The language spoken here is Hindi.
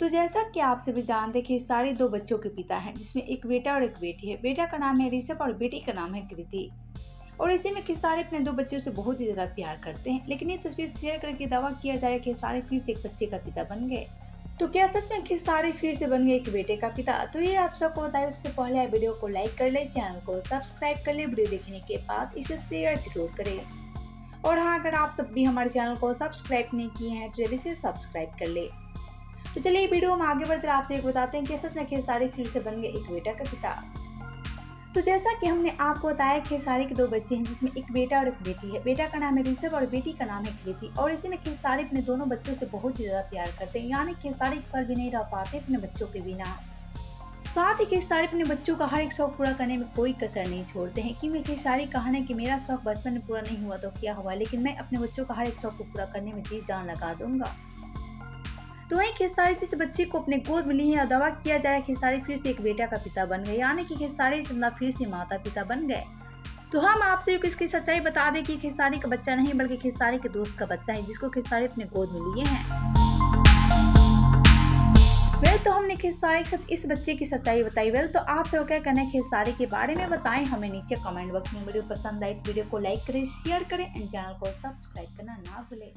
तो जैसा कि आप सभी जानते हैं कि खेसारी दो बच्चों के पिता हैं, जिसमें एक बेटा और एक बेटी है। बेटा का नाम है ऋषभ और बेटी का नाम है कृति। और इसी में खेसारी अपने दो बच्चों से बहुत ही ज्यादा प्यार करते हैं। लेकिन ये तस्वीर शेयर करके दावा किया जा रहा है कि खेसारी फिर से एक बच्चे का पिता बन गए। तो क्या सच में खेसारी फिर से बन गए एक बेटे का पिता? तो ये आप सबको बताए उससे पहले आप वीडियो को लाइक कर ले, चैनल को सब्सक्राइब कर ले। वीडियो देखने के बाद इसे शेयर जरूर करें। और हाँ, अगर आप सब भी हमारे चैनल को सब्सक्राइब नहीं किए हैं तो जल्दी से सब्सक्राइब कर ले। तो चलिए वीडियो में आगे बढ़कर आपसे एक बताते हैं कि सच में खेसारी फिर से बन गए एक बेटा का पिता। तो जैसा कि हमने आपको बताया, खेसारी के दो बच्चे हैं, जिसमें एक बेटा और एक बेटी है। बेटा का नाम है ऋषभ और बेटी का नाम है कृति। और इसी में खेसारी अपने दोनों बच्चों से बहुत ही ज्यादा प्यार करते हैं, यानी खेसारी पर भी नहीं रह पाते अपने बच्चों के बिना। साथ ही खेसारी अपने बच्चों का हर एक शौक पूरा करने में कोई कसर नहीं छोड़ते हैं। कि मैं खेसारी कहा है कि मेरा शौक बचपन में पूरा नहीं हुआ तो क्या हुआ, लेकिन मैं अपने बच्चों का हर एक शौक को पूरा करने में जी जान लगा दूंगा। तो वहीं खेसारी जिस बच्चे को अपने गोद में ली है, दावा किया जा रहा है खेसारी फिर से एक बेटा का पिता बन गए, यानी कि खेसारी चंदा फिर से माता पिता बन गए। तो हम आपसे इसकी सच्चाई बता दें कि खेसारी का बच्चा नहीं बल्कि खेसारी के दोस्त का बच्चा है, जिसको खेसारी अपने गोद में लिए हैं। वेल, तो हमने खेसारी के साथ इस बच्चे की सच्चाई बताई। वेल, तो आप सब क्या कहना है खेसारी के बारे में बताएं हमें नीचे कमेंट बॉक्स में। वीडियो पसंद आए तो वीडियो को लाइक करें, शेयर करें एंड चैनल को सब्सक्राइब करना ना भूलें।